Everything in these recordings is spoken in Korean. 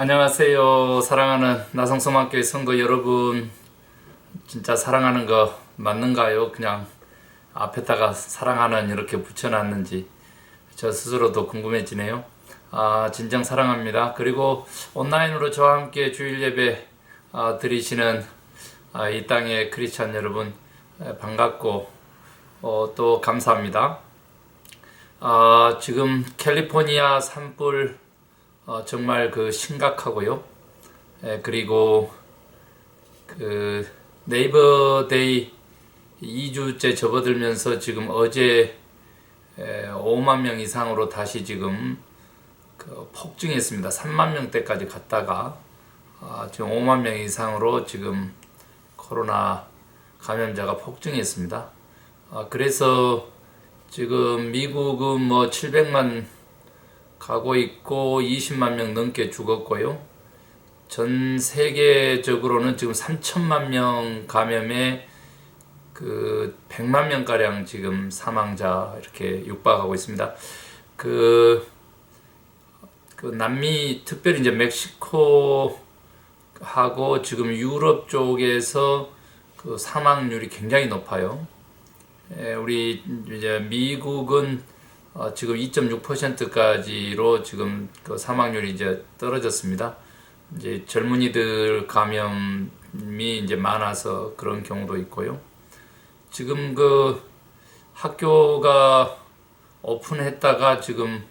안녕하세요. 사랑하는 나성서만교회 성도 여러분, 진짜 사랑하는 거 맞는가요? 그냥 앞에다가 사랑하는 이렇게 붙여놨는지 저 스스로도 궁금해지네요. 진정 사랑합니다. 그리고 온라인으로 저와 함께 주일 예배 드리시는 이 땅의 크리스찬 여러분, 반갑고 또 감사합니다. 지금 캘리포니아 산불 정말 심각하고요. 그리고 네이버데이 2주째 접어들면서 지금 어제 5만 명 이상으로 다시 지금 폭증했습니다. 3만 명대까지 갔다가 지금 5만 명 이상으로 지금 코로나 감염자가 폭증했습니다. 그래서 지금 미국은 700만 가고 있고 20만 명 넘게 죽었고요. 전 세계적으로는 지금 3천만 명 감염에 100만 명가량 지금 사망자 이렇게 육박하고 있습니다. 남미, 특별히 이제 멕시코하고 지금 유럽 쪽에서 사망률이 굉장히 높아요. 우리 이제 미국은 지금 2.6%까지로 지금 사망률이 이제 떨어졌습니다. 이제 젊은이들 감염이 이제 많아서 그런 경우도 있고요. 지금 학교가 오픈했다가 지금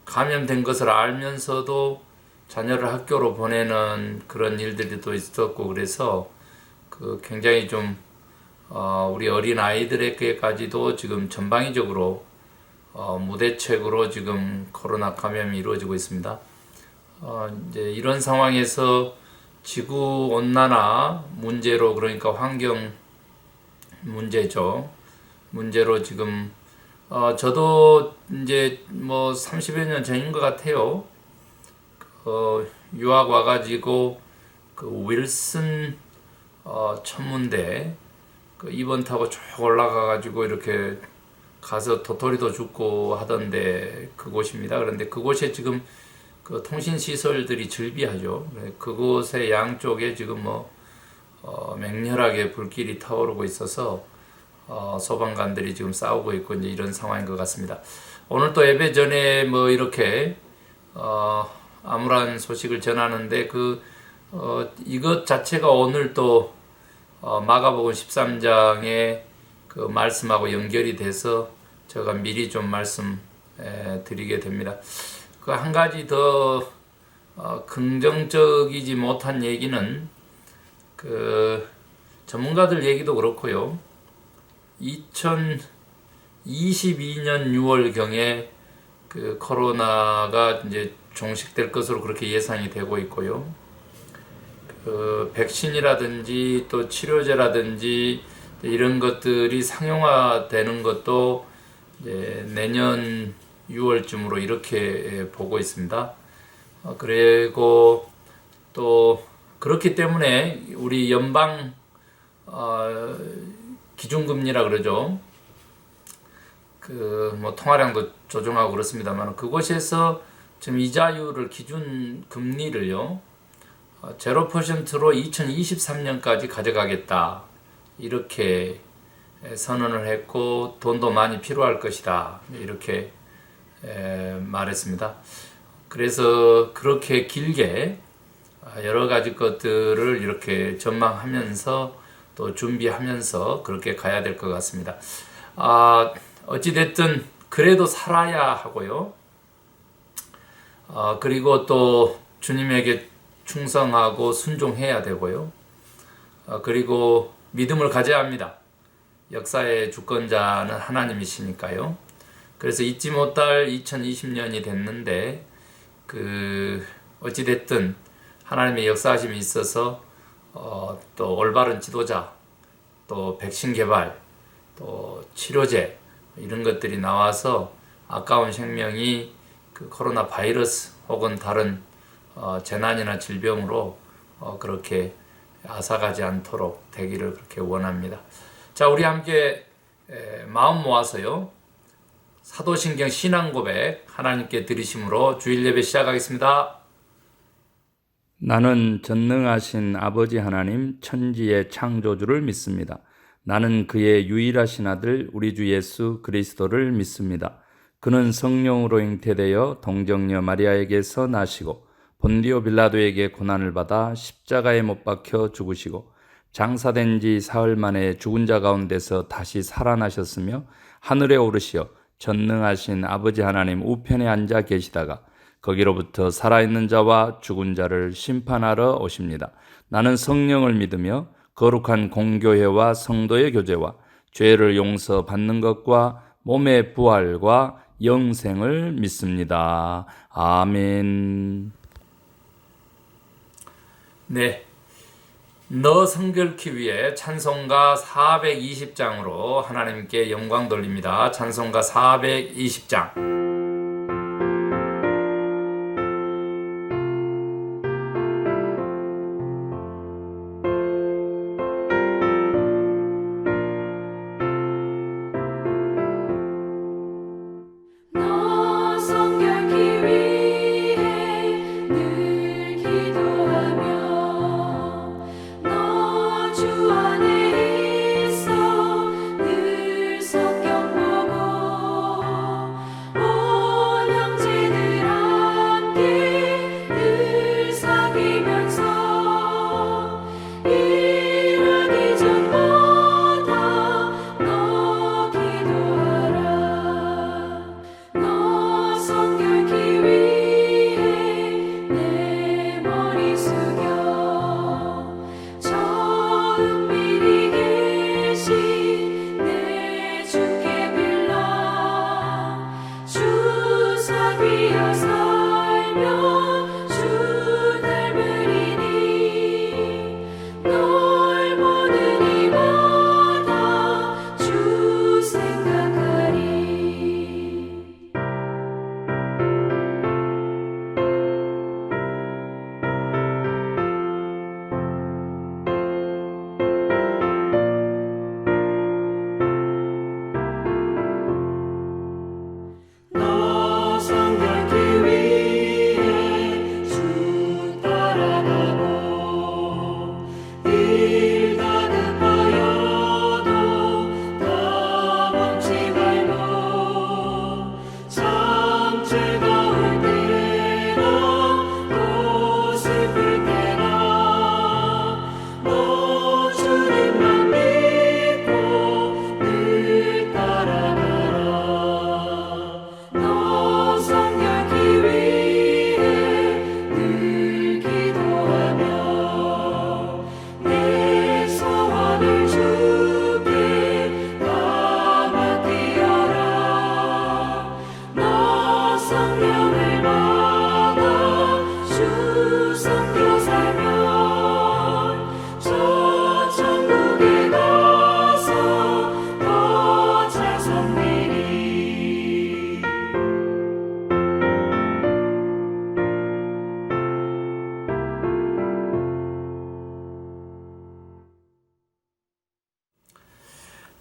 감염된 것을 알면서도 자녀를 학교로 보내는 그런 일들이 또 있었고, 그래서 굉장히 좀 우리 어린 아이들에게까지도 지금 전방위적으로 무대책으로 지금 코로나 감염이 이루어지고 있습니다. 이제 이런 상황에서 지구 온난화 문제로, 그러니까 환경 문제죠. 문제로 지금 저도 이제 30여 년 전인 것 같아요. 유학 와가지고 윌슨 천문대 입원 타고 쭉 올라가가지고 이렇게 가서 도토리도 죽고 하던데 그곳입니다. 그런데 그곳에 지금 통신 시설들이 즐비하죠. 그곳의 양쪽에 지금 맹렬하게 불길이 타오르고 있어서 소방관들이 지금 싸우고 있고 이제 이런 상황인 것 같습니다. 오늘 또 예배 전에 이렇게 암울한 소식을 전하는데 이것 자체가 오늘 또 마가복음 13장에 말씀하고 연결이 돼서 제가 미리 좀 말씀 드리게 됩니다. 한 가지 더 긍정적이지 못한 얘기는 전문가들 얘기도 그렇고요. 2022년 6월경에 코로나가 이제 종식될 것으로 그렇게 예상이 되고 있고요. 백신이라든지 또 치료제라든지 이런 것들이 상용화되는 것도 이제 내년 6월쯤으로 이렇게 보고 있습니다. 그리고 또 그렇기 때문에 우리 연방 기준금리라 그러죠. 통화량도 조정하고 그렇습니다만 그곳에서 지금 이자율을 기준 금리를요 0%로 2023년까지 가져가겠다. 이렇게 선언을 했고 돈도 많이 필요할 것이다 이렇게 말했습니다. 그래서 그렇게 길게 여러 가지 것들을 이렇게 전망하면서 또 준비하면서 그렇게 가야 될 것 같습니다. 어찌됐든 그래도 살아야 하고요. 그리고 또 주님에게 충성하고 순종해야 되고요. 그리고 믿음을 가져야 합니다. 역사의 주권자는 하나님이시니까요. 그래서 잊지 못할 2020년이 됐는데 어찌됐든 하나님의 역사하심이 있어서 또 올바른 지도자, 또 백신 개발, 또 치료제 이런 것들이 나와서 아까운 생명이 코로나 바이러스 혹은 다른 재난이나 질병으로 그렇게 앗아가지 않도록 되기를 그렇게 원합니다. 자, 우리 함께 마음 모아서요. 사도신경 신앙고백 하나님께 드리심으로 주일 예배 시작하겠습니다. 나는 전능하신 아버지 하나님 천지의 창조주를 믿습니다. 나는 그의 유일하신 아들 우리 주 예수 그리스도를 믿습니다. 그는 성령으로 잉태되어 동정녀 마리아에게서 나시고 본디오 빌라도에게 고난을 받아 십자가에 못 박혀 죽으시고 장사된 지 사흘 만에 죽은 자 가운데서 다시 살아나셨으며 하늘에 오르시어 전능하신 아버지 하나님 우편에 앉아 계시다가 거기로부터 살아있는 자와 죽은 자를 심판하러 오십니다. 나는 성령을 믿으며 거룩한 공교회와 성도의 교제와 죄를 용서받는 것과 몸의 부활과 영생을 믿습니다. 아멘. 네, 너 성결케 위해 찬송가 420장으로 하나님께 영광 돌립니다. 찬송가 420장.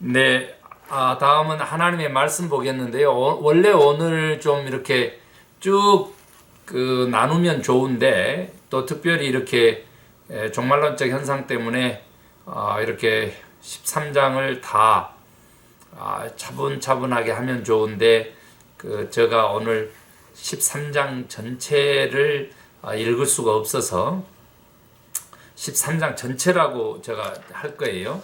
네, 다음은 하나님의 말씀 보겠는데요. 원래 오늘 좀 이렇게 쭉 나누면 좋은데 또 특별히 이렇게 종말론적 현상 때문에 이렇게 13장을 다 차분차분하게 하면 좋은데 제가 오늘 13장 전체를 읽을 수가 없어서 13장 전체라고 제가 할 거예요.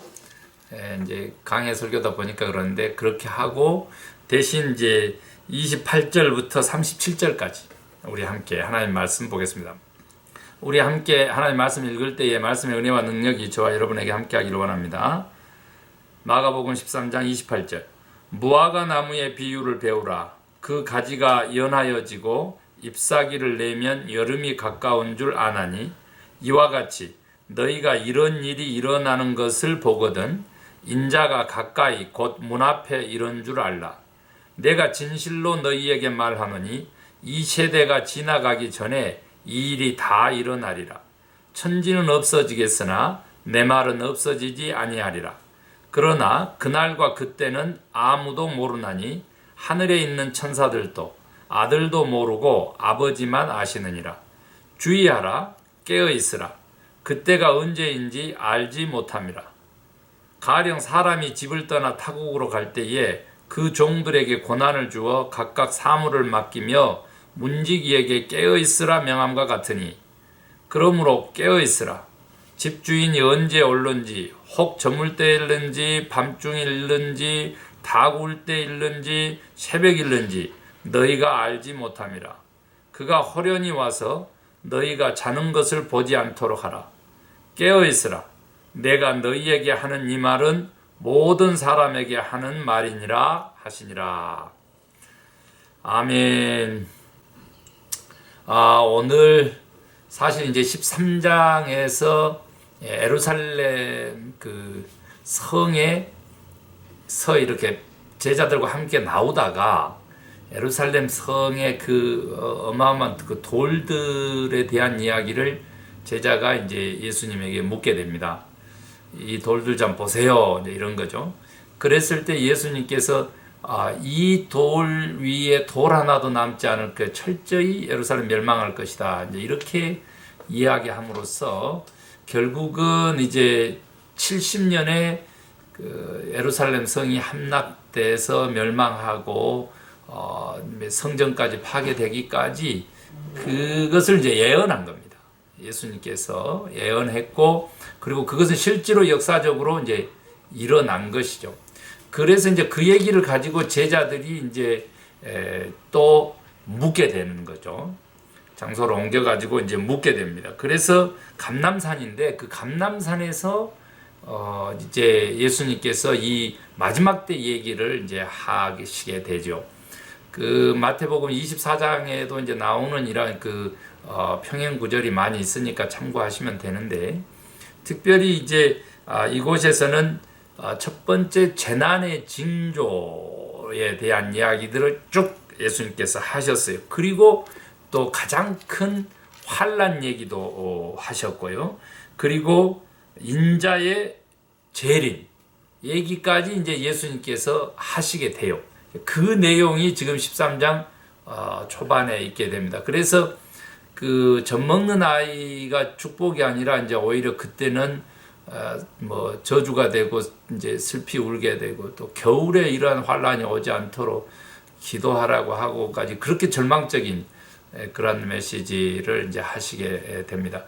이제 강해 설교다 보니까 그러는데 그렇게 하고 대신 이제 28절부터 37절까지 우리 함께 하나님 말씀 보겠습니다. 우리 함께 하나님 말씀 읽을 때에 말씀의 은혜와 능력이 저와 여러분에게 함께 하기를 원합니다. 마가복음 13장 28절. 무화과 나무의 비유를 배우라. 그 가지가 연하여지고 잎사귀를 내면 여름이 가까운 줄 아나니 이와 같이 너희가 이런 일이 일어나는 것을 보거든 인자가 가까이 곧 문 앞에 이런 줄 알라. 내가 진실로 너희에게 말하노니 이 세대가 지나가기 전에 이 일이 다 일어나리라. 천지는 없어지겠으나 내 말은 없어지지 아니하리라. 그러나 그날과 그때는 아무도 모르나니 하늘에 있는 천사들도 아들도 모르고 아버지만 아시느니라. 주의하라. 깨어 있으라. 그때가 언제인지 알지 못함이라. 가령 사람이 집을 떠나 타국으로 갈 때에 그 종들에게 권한을 주어 각각 사물을 맡기며 문지기에게 깨어 있으라 명함과 같으니, 그러므로 깨어 있으라. 집주인이 언제 올는지, 혹 저물 때 일는지, 밤중에 일는지, 다 구울 때 일는지, 새벽 일는지 너희가 알지 못함이라. 그가 호련히 와서 너희가 자는 것을 보지 않도록 하라. 깨어 있으라. 내가 너희에게 하는 이 말은 모든 사람에게 하는 말이니라 하시니라. 아멘. 오늘 사실 이제 13장에서 예루살렘 그 성에서 이렇게 제자들과 함께 나오다가 예루살렘 성의 그 어마어마한 그 돌들에 대한 이야기를 제자가 이제 예수님에게 묻게 됩니다. 이 돌들 좀 보세요. 이제 이런 거죠. 그랬을 때 예수님께서 이 돌 위에 돌 하나도 남지 않을 것, 철저히 예루살렘 멸망할 것이다. 이제 이렇게 이야기함으로써 결국은 이제 70년에 그 예루살렘 성이 함락돼서 멸망하고 성전까지 파괴되기까지 그것을 이제 예언한 겁니다. 예수님께서 예언했고, 그리고 그것은 실제로 역사적으로 이제 일어난 것이죠. 그래서 이제 그 얘기를 가지고 제자들이 이제 또 묻게 되는 거죠. 장소를 옮겨가지고 이제 묻게 됩니다. 그래서 감람산인데, 그 감람산에서 이제 예수님께서 이 마지막 때 얘기를 이제 하시게 되죠. 그 마태복음 24장에도 이제 나오는 이런 그 평행 구절이 많이 있으니까 참고하시면 되는데, 특별히 이제 이곳에서는 첫 번째 재난의 징조에 대한 이야기들을 쭉 예수님께서 하셨어요. 그리고 또 가장 큰 환난 얘기도 하셨고요. 그리고 인자의 재림 얘기까지 이제 예수님께서 하시게 돼요. 그 내용이 지금 13장 초반에 있게 됩니다. 그래서 그 젖 먹는 아이가 축복이 아니라 이제 오히려 그때는 뭐 저주가 되고 이제 슬피 울게 되고, 또 겨울에 이러한 환란이 오지 않도록 기도하라고 하고까지 그렇게 절망적인 그런 메시지를 이제 하시게 됩니다.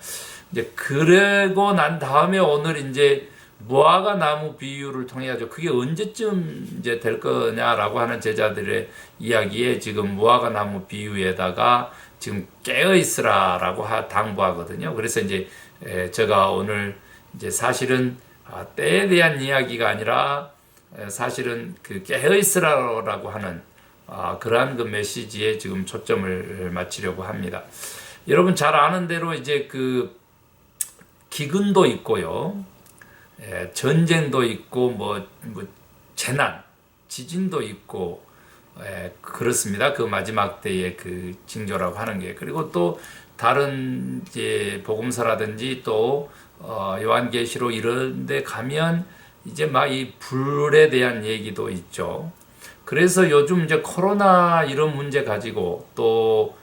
이제 그러고 난 다음에 오늘 이제 무화과 나무 비유를 통해 가지고 그게 언제쯤 이제 될 거냐라고 하는 제자들의 이야기에 지금 무화과 나무 비유에다가 지금 깨어 있으라라고 당부하거든요. 그래서 이제 제가 오늘 이제 사실은 때에 대한 이야기가 아니라 사실은 그 깨어 있으라라고 하는 그러한 그 메시지에 지금 초점을 맞추려고 합니다. 여러분 잘 아는 대로 이제 그 기근도 있고요, 전쟁도 있고, 뭐 재난, 지진도 있고, 그렇습니다. 그 마지막 때의 그 징조라고 하는 게. 그리고 또 다른 이제 복음서라든지 또 요한계시록 이런 데 가면 이제 막 이 불에 대한 얘기도 있죠. 그래서 요즘 이제 코로나 이런 문제 가지고 또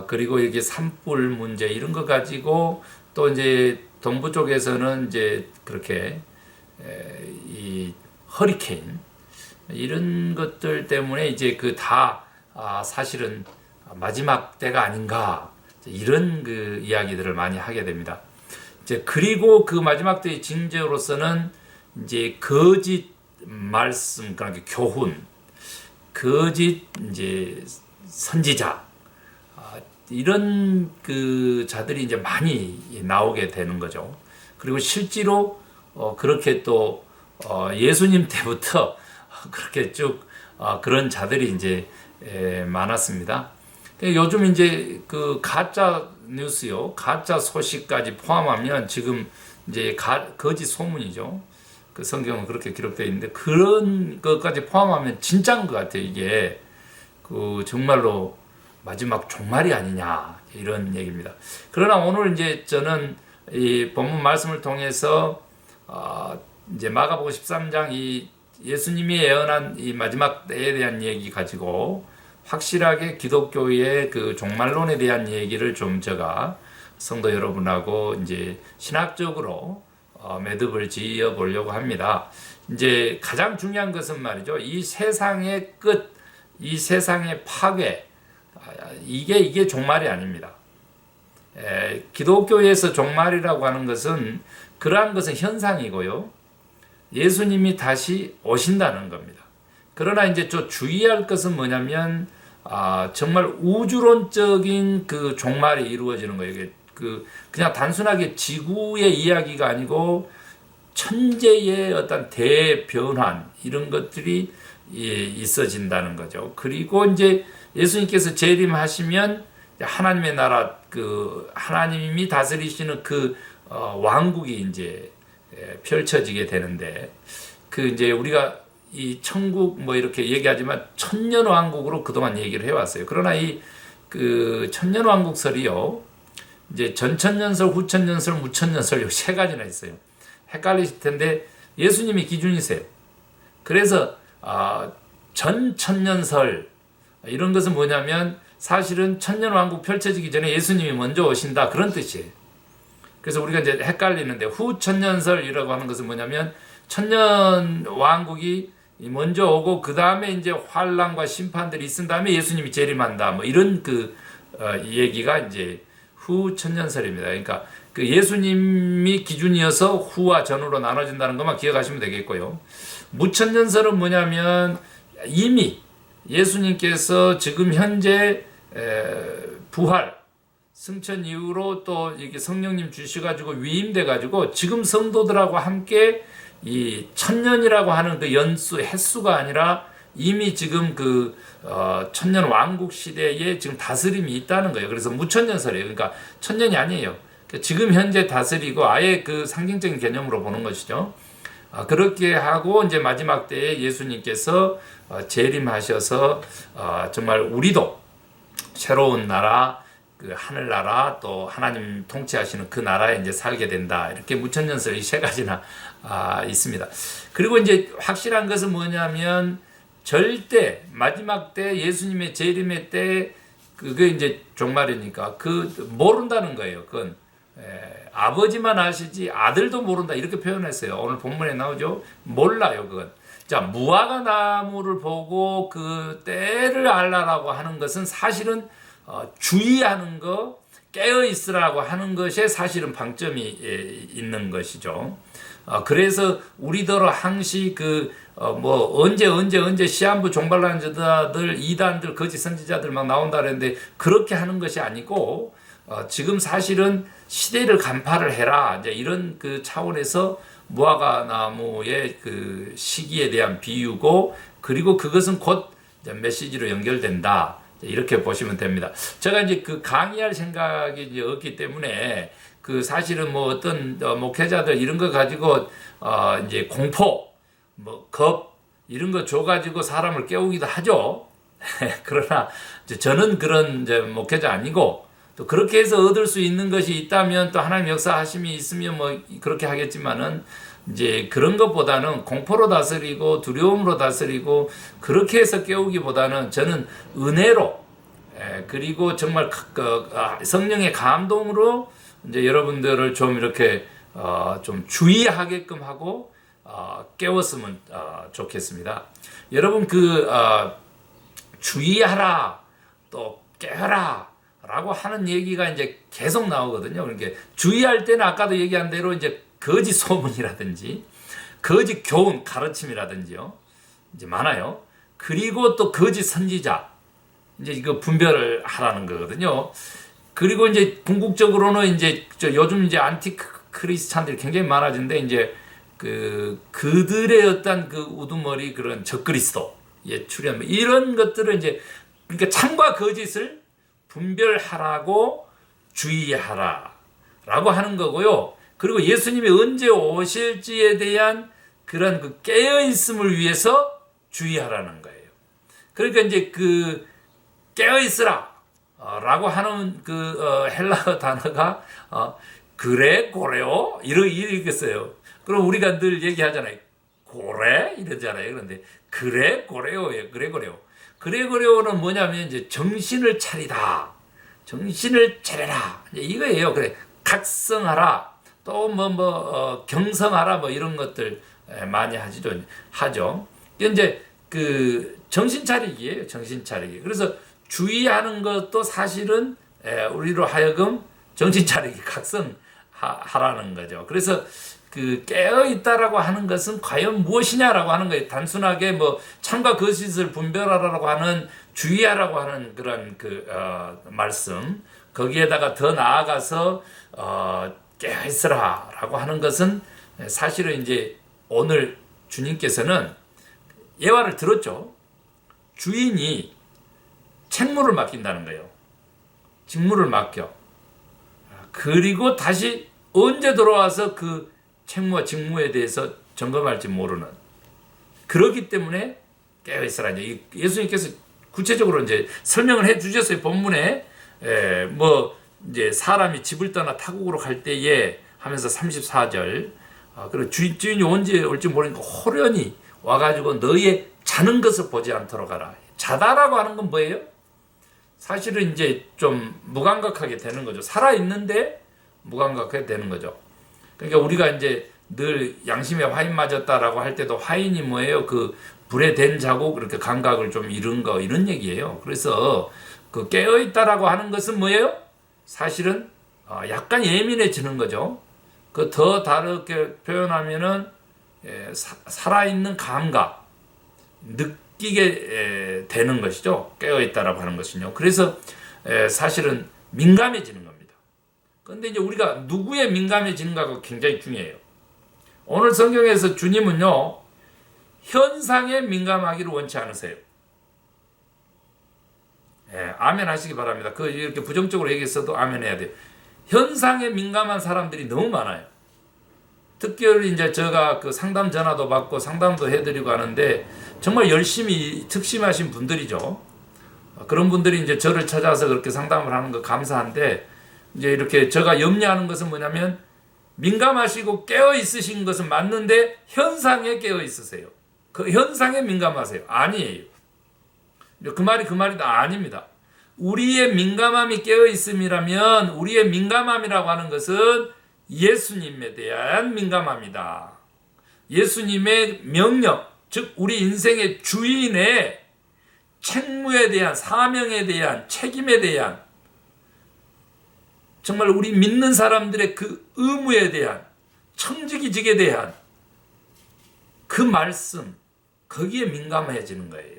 그리고 이게 산불 문제 이런 거 가지고 또 이제 동부 쪽에서는 이제 그렇게 이 허리케인 이런 것들 때문에 이제 그 다 사실은 마지막 때가 아닌가, 이런 그 이야기들을 많이 하게 됩니다. 이제 그리고 그 마지막 때의 징조로서는 이제 거짓 말씀, 그러니까 교훈, 거짓 이제 선지자, 이런 그 자들이 이제 많이 나오게 되는 거죠. 그리고 실제로 그렇게 또 예수님 때부터 그렇게 쭉 그런 자들이 이제 많았습니다. 요즘 이제 그 가짜 뉴스요, 가짜 소식까지 포함하면 지금 이제 거짓 소문이죠. 그 성경은 그렇게 기록되어 있는데 그런 것까지 포함하면 진짜인 것 같아요. 이게 그 정말로 마지막 종말이 아니냐, 이런 얘기입니다. 그러나 오늘 이제 저는 이 본문 말씀을 통해서 이제 마가복음 13장 이 예수님이 예언한 이 마지막 때에 대한 얘기 가지고 확실하게 기독교의 그 종말론에 대한 얘기를 좀 제가 성도 여러분하고 이제 신학적으로 매듭을 지어 보려고 합니다. 이제 가장 중요한 것은 말이죠. 이 세상의 끝, 이 세상의 파괴, 이게 종말이 아닙니다. 기독교에서 종말이라고 하는 것은 그러한 것은 현상이고요. 예수님이 다시 오신다는 겁니다. 그러나 이제 좀 주의할 것은 뭐냐면 정말 우주론적인 그 종말이 이루어지는 거예요. 이게 그냥 단순하게 지구의 이야기가 아니고 천재의 어떤 대변환 이런 것들이 있어진다는 거죠. 그리고 이제 예수님께서 재림하시면 하나님의 나라 하나님이 다스리시는 왕국이 이제 펼쳐지게 되는데 이제 우리가 이 천국 이렇게 얘기하지만 천년 왕국으로 그동안 얘기를 해왔어요. 그러나 이 천년 왕국설이요. 이제 전천년설, 후천년설, 무천년설 이 세 가지나 있어요. 헷갈리실 텐데 예수님이 기준이세요. 그래서 전천년설 이런 것은 뭐냐면 사실은 천년왕국 펼쳐지기 전에 예수님이 먼저 오신다 그런 뜻이에요. 그래서 우리가 이제 헷갈리는데 후천년설이라고 하는 것은 뭐냐면 천년왕국이 먼저 오고 그 다음에 이제 환란과 심판들이 있은 다음에 예수님이 재림한다 이런 얘기가 이제 후천년설입니다. 그러니까 예수님이 기준이어서 후와 전으로 나눠진다는 것만 기억하시면 되겠고요. 무천년설은 뭐냐면 이미 예수님께서 지금 현재 부활, 승천 이후로 또 이렇게 성령님 주셔가지고 위임돼가지고 지금 성도들하고 함께 이 천년이라고 하는 그 연수, 횟수가 아니라 이미 지금 천년 왕국 시대에 지금 다스림이 있다는 거예요. 그래서 무천년설이에요. 그러니까 천년이 아니에요. 지금 현재 다스리고 아예 상징적인 개념으로 보는 것이죠. 그렇게 하고 이제 마지막 때에 예수님께서 재림하셔서 정말 우리도 새로운 나라, 하늘나라 또 하나님 통치하시는 그 나라에 이제 살게 된다. 이렇게 무천년설이 세 가지나 있습니다. 그리고 이제 확실한 것은 뭐냐면 절대 마지막 때 예수님의 재림의 때 그게 이제 종말이니까 모른다는 거예요. 그건 아버지만 아시지 아들도 모른다 이렇게 표현했어요. 오늘 본문에 나오죠. 몰라요 그건. 자, 무화과 나무를 보고 그 때를 알라라고 하는 것은 사실은 주의하는 거, 깨어 있으라고 하는 것에 사실은 방점이 있는 것이죠. 그래서 우리더러 항시 언제 시한부 종말하는 자들, 이단들, 거짓 선지자들 막 나온다 그랬는데 그렇게 하는 것이 아니고 지금 사실은 시대를 간파를 해라 이제 이런 차원에서 무화과 나무의 시기에 대한 비유고 그리고 그것은 곧 메시지로 연결된다. 이렇게 보시면 됩니다. 제가 이제 강의할 생각이 이제 없기 때문에 사실은 어떤 목회자들 이런 거 가지고 이제 공포, 겁 이런 거 줘가지고 사람을 깨우기도 하죠. 그러나 저는 그런 목회자 아니고 또 그렇게 해서 얻을 수 있는 것이 있다면 또 하나님 역사하심이 있으면 그렇게 하겠지만은 이제 그런 것보다는 공포로 다스리고 두려움으로 다스리고 그렇게 해서 깨우기보다는 저는 은혜로 그리고 정말 성령의 감동으로 이제 여러분들을 좀 이렇게 좀 주의하게끔 하고 깨웠으면 좋겠습니다. 여러분 주의하라 또 깨어라 라고 하는 얘기가 이제 계속 나오거든요. 그러니까 주의할 때는 아까도 얘기한 대로 이제 거짓 소문이라든지 거짓 교훈 가르침이라든지요. 이제 많아요. 그리고 또 거짓 선지자 이제 이거 분별을 하라는 거거든요. 그리고 이제 궁극적으로는 이제 요즘 이제 안티 크리스찬들이 굉장히 많아진데 이제 그들의 어떤 우두머리 그런 적그리스도의 출현 이런 것들을 이제 그러니까 참과 거짓을 분별하라고 주의하라라고 하는 거고요. 그리고 예수님이 언제 오실지에 대한 그런 깨어있음을 위해서 주의하라는 거예요. 그러니까 이제 깨어있으라 라고 하는 헬라어 단어가 그래 고레오 이러겠어요. 그럼 우리가 늘 얘기하잖아요. 고래 이러잖아요. 그런데 그래 고레오예요. 그래 고레오. 그래 고레오는 뭐냐면 이제 정신을 차리다. 정신을 차려라. 이거예요. 그래. 각성하라. 또 경성하라. 뭐 이런 것들 많이 하죠. 이제 그 정신 차리기예요. 정신 차리기. 그래서 주의하는 것도 사실은 우리로 하여금 정신 차리기, 각성하라는 거죠. 그래서 그 깨어 있다라고 하는 것은 과연 무엇이냐라고 하는 거예요. 단순하게 뭐 참과 거짓을 분별하라고 하는, 주의하라고 하는 그런 말씀, 거기에다가 더 나아가서 깨어 있으라라고 하는 것은 사실은 이제 오늘 주님께서는 예화를 들었죠. 주인이 책무를 맡긴다는 거예요. 직무를 맡겨. 그리고 다시 언제 돌아와서 그 책무와 직무에 대해서 점검할지 모르는. 그렇기 때문에 깨어있으라. 예수님께서 구체적으로 이제 설명을 해 주셨어요. 본문에 이제 사람이 집을 떠나 타국으로 갈 때에 하면서 34절. 그리고 주인이 언제 올지 모르니까 호련히 와가지고 너희의 자는 것을 보지 않도록 하라. 자다라고 하는 건 뭐예요? 사실은 이제 좀 무감각하게 되는 거죠. 살아있는데 무감각하게 되는 거죠. 그러니까 우리가 이제 늘 양심에 화인 맞았다라고 할 때도 화인이 뭐예요? 그 불에 댄 자국, 그렇게 감각을 좀 잃은 거, 이런 얘기예요. 그래서 그 깨어있다라고 하는 것은 뭐예요? 사실은 약간 예민해지는 거죠. 그 더 다르게 표현하면은 살아있는 감각, 느끼게 되는 것이죠. 깨어있다라고 하는 것은요. 그래서 사실은 민감해지는 겁니다. 그런데 이제 우리가 누구에 민감해지는가가 굉장히 중요해요. 오늘 성경에서 주님은요, 현상에 민감하기를 원치 않으세요. 아멘 하시기 바랍니다. 이렇게 부정적으로 얘기했어도 아멘 해야 돼요. 현상에 민감한 사람들이 너무 많아요. 특별히 이제 제가 그 상담 전화도 받고 상담도 해드리고 하는데 정말 열심히 특심하신 분들이죠. 그런 분들이 이제 저를 찾아서 그렇게 상담을 하는 거 감사한데, 이제 이렇게 제가 염려하는 것은 뭐냐면, 민감하시고 깨어 있으신 것은 맞는데 현상에 깨어 있으세요. 그 현상에 민감하세요. 아니에요. 그 말이 다 아닙니다. 우리의 민감함이 깨어 있음이라면, 우리의 민감함이라고 하는 것은 예수님에 대한 민감함이다. 예수님의 명령, 즉 우리 인생의 주인의 책무에 대한, 사명에 대한, 책임에 대한, 정말 우리 믿는 사람들의 그 의무에 대한, 청지기직에 대한 그 말씀, 거기에 민감해지는 거예요.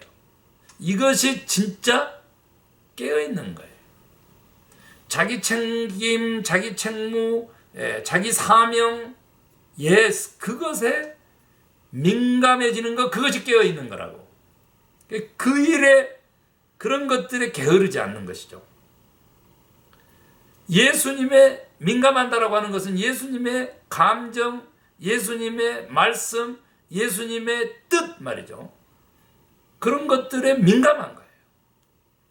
이것이 진짜 깨어있는 거예요. 자기 책임, 자기 책무, 자기 사명, 그것에 민감해지는 것, 그것이 깨어있는 거라고. 그 일에, 그런 것들에 게으르지 않는 것이죠. 예수님의 민감한다라고 하는 것은 예수님의 감정, 예수님의 말씀, 예수님의 뜻 말이죠. 그런 것들에 민감한 거예요.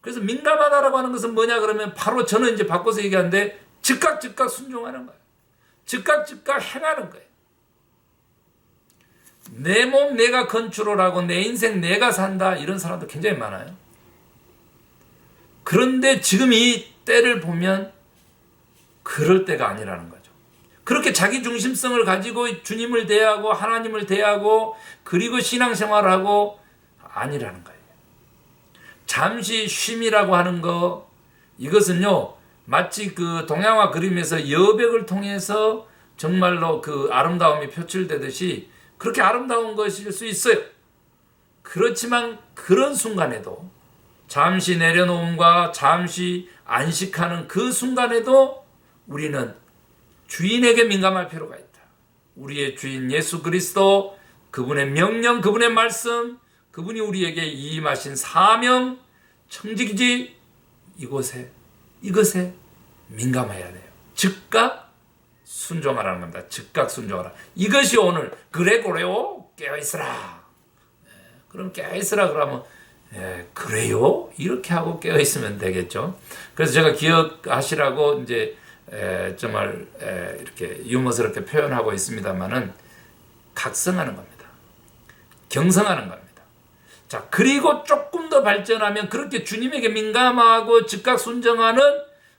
그래서 민감하다라고 하는 것은 뭐냐 그러면 바로 저는 이제 바꿔서 얘기하는데 즉각 순종하는 거예요. 즉각 행하는 거예요. 내 몸 내가 컨트롤하고 내 인생 내가 산다, 이런 사람도 굉장히 많아요. 그런데 지금 이 때를 보면 그럴 때가 아니라는 거죠. 그렇게 자기 중심성을 가지고 주님을 대하고 하나님을 대하고 그리고 신앙생활을 하고 아니라는 거예요. 잠시 쉼이라고 하는 거, 이것은요 마치 그 동양화 그림에서 여백을 통해서 정말로 그 아름다움이 표출되듯이 그렇게 아름다운 것일 수 있어요. 그렇지만 그런 순간에도, 잠시 내려놓음과 잠시 안식하는 그 순간에도 우리는 주인에게 민감할 필요가 있다. 우리의 주인 예수 그리스도, 그분의 명령, 그분의 말씀, 그분이 우리에게 이임하신 사명, 청지기지, 이것에 민감해야 돼요. 즉각 순종하라는 겁니다. 즉각 순종하라. 이것이 오늘 그래요? 깨어있으라. 그럼 깨어있으라 그러면 그래요? 이렇게 하고 깨어있으면 되겠죠. 그래서 제가 기억하시라고 이제 정말 이렇게 유머스럽게 표현하고 있습니다만은 각성하는 겁니다. 경성하는 겁니다. 자, 그리고 조금 더 발전하면 그렇게 주님에게 민감하고 즉각 순종하는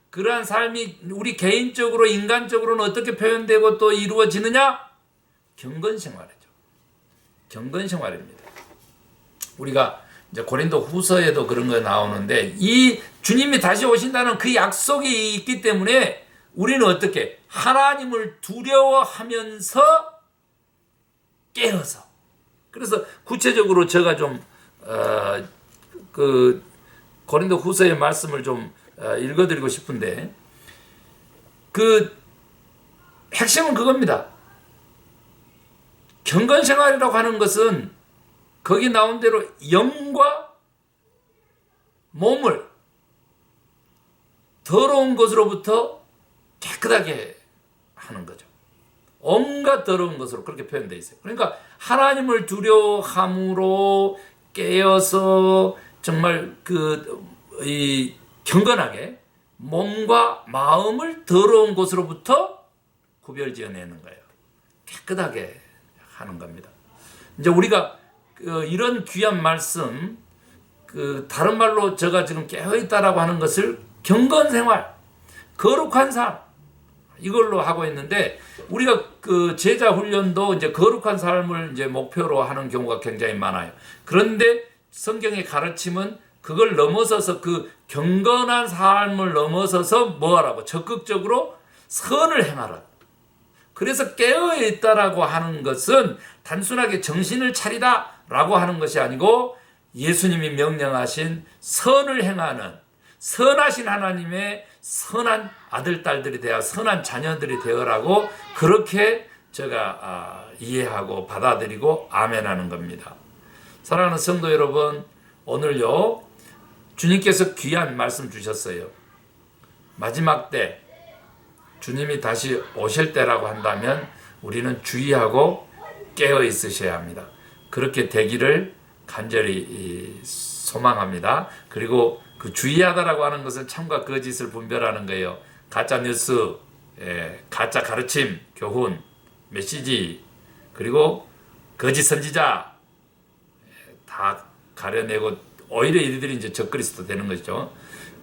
그러한 삶이 우리 개인적으로 인간적으로는 어떻게 표현되고 또 이루어지느냐? 경건생활이죠. 경건생활입니다. 우리가 이제 고린도 후서에도 그런 거 나오는데 이 주님이 다시 오신다는 그 약속이 있기 때문에 우리는 어떻게 하나님을 두려워하면서 깨어서, 그래서 구체적으로 제가 좀 그 고린도 후서의 말씀을 좀 읽어드리고 싶은데 그 핵심은 그겁니다. 경건생활이라고 하는 것은 거기 나온 대로 영과 몸을 더러운 것으로부터 깨끗하게 하는 거죠. 온갖 더러운 것으로 그렇게 표현되어 있어요. 그러니까 하나님을 두려워함으로 깨어서 정말 이 경건하게 몸과 마음을 더러운 것으로부터 구별지어내는 거예요. 깨끗하게 하는 겁니다. 이제 우리가 이런 귀한 말씀, 다른 말로 제가 지금 깨어있다라고 하는 것을 경건생활, 거룩한 삶, 이걸로 하고 있는데, 우리가 제자 훈련도 이제 거룩한 삶을 이제 목표로 하는 경우가 굉장히 많아요. 그런데 성경의 가르침은 그걸 넘어서서 그 경건한 삶을 넘어서서 뭐 하라고? 적극적으로 선을 행하라. 그래서 깨어있다라고 하는 것은 단순하게 정신을 차리다라고 하는 것이 아니고 예수님이 명령하신 선을 행하는 선하신 하나님의 선한 아들, 딸들이 되어 선한 자녀들이 되어라고 그렇게 제가 이해하고 받아들이고 아멘하는 겁니다. 사랑하는 성도 여러분, 오늘요 주님께서 귀한 말씀 주셨어요. 마지막 때 주님이 다시 오실 때라고 한다면 우리는 주의하고 깨어 있으셔야 합니다. 그렇게 되기를 간절히 소망합니다. 그리고 그 주의하다라고 하는 것은 참과 거짓을 분별하는 거예요. 가짜 뉴스, 가짜 가르침, 교훈, 메시지, 그리고 거짓 선지자 다 가려내고 오히려 이들이 이제 적그리스도 되는 것이죠.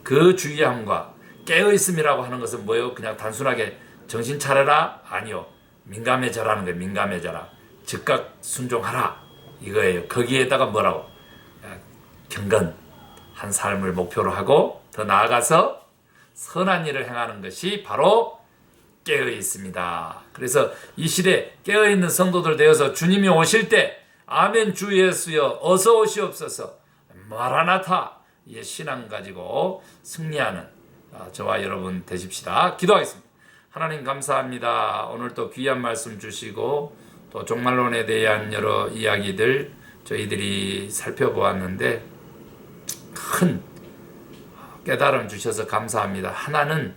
그 주의함과 깨어 있음이라고 하는 것은 뭐예요? 그냥 단순하게 정신 차려라? 아니요. 민감해져라는 거예요. 민감해져라. 즉각 순종하라. 이거예요. 거기에다가 뭐라고? 경건한 삶을 목표로 하고 더 나아가서 선한 일을 행하는 것이 바로 깨어 있습니다. 그래서 이 시대 깨어 있는 성도들 되어서 주님이 오실 때 아멘 주 예수여 어서 오시옵소서 마라나타 이 신앙 가지고 승리하는 저와 여러분 되십시다. 기도하겠습니다. 하나님 감사합니다. 오늘 또 귀한 말씀 주시고 또 종말론에 대한 여러 이야기들 저희들이 살펴보았는데 큰 깨달음 주셔서 감사합니다. 하나는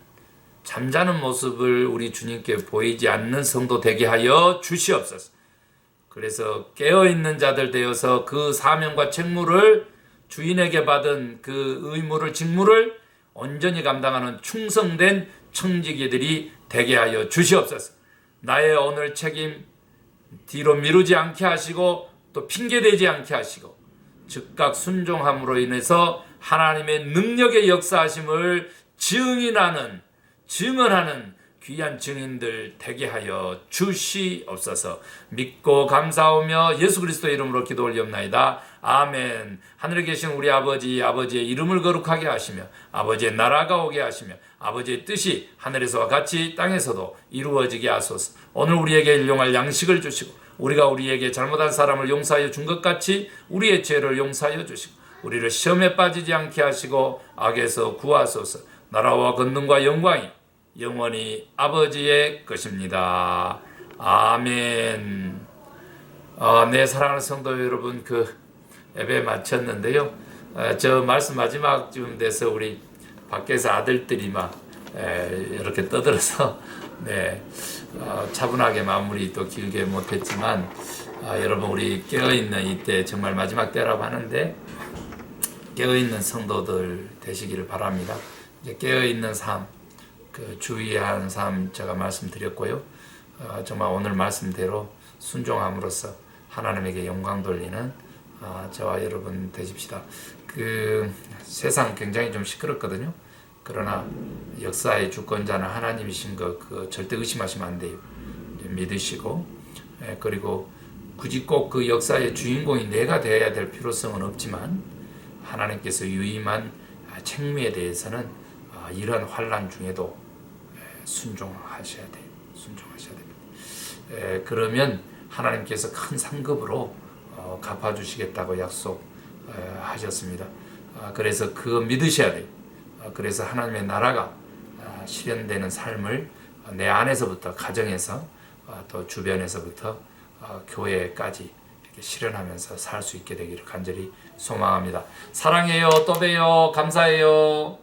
잠자는 모습을 우리 주님께 보이지 않는 성도 되게 하여 주시옵소서. 그래서 깨어있는 자들 되어서 그 사명과 책무를 주인에게 받은 그 의무를 직무를 온전히 감당하는 충성된 청지기들이 되게 하여 주시옵소서. 나의 오늘 책임 뒤로 미루지 않게 하시고 또 핑계대지 않게 하시고 즉각 순종함으로 인해서 하나님의 능력의 역사하심을 증언하는 귀한 증인들 되게 하여 주시옵소서. 믿고 감사하며 예수 그리스도의 이름으로 기도 올리옵나이다. 아멘. 하늘에 계신 우리 아버지의 이름을 거룩하게 하시며 아버지의 나라가 오게 하시며 아버지의 뜻이 하늘에서와 같이 땅에서도 이루어지게 하소서. 오늘 우리에게 일용할 양식을 주시고 우리가 우리에게 잘못한 사람을 용서하여 준 것 같이 우리의 죄를 용서하여 주시고 우리를 시험에 빠지지 않게 하시고 악에서 구하소서. 나라와 권능과 영광이 영원히 아버지의 것입니다. 아멘. 네, 사랑하는 성도 여러분, 예배 마쳤는데요. 저 말씀 마지막쯤 돼서 우리 밖에서 아들들이 막 이렇게 떠들어서 네, 차분하게 마무리 또 길게 못했지만 여러분 우리 깨어있는 이때 정말 마지막 때라고 하는데 깨어있는 성도들 되시기를 바랍니다. 이제 깨어있는 삶, 주의한 삶 제가 말씀드렸고요. 정말 오늘 말씀대로 순종함으로써 하나님에게 영광 돌리는 저와 여러분 되십시다. 세상 굉장히 좀 시끄럽거든요. 그러나 역사의 주권자는 하나님이신 거 그 절대 의심하시면 안 돼요. 믿으시고 그리고 굳이 꼭 그 역사의 주인공이 내가 되어야 될 필요성은 없지만 하나님께서 유임한 책무에 대해서는 이런 환난 중에도 순종하셔야 돼요. 순종하셔야 됩니다. 그러면 하나님께서 큰 상급으로 갚아주시겠다고 약속하셨습니다. 그래서 그거 믿으셔야 돼요. 그래서 하나님의 나라가 실현되는 삶을 내 안에서부터 가정에서 또 주변에서부터 교회까지 이렇게 실현하면서 살 수 있게 되기를 간절히 소망합니다. 사랑해요. 또 봬요. 감사해요.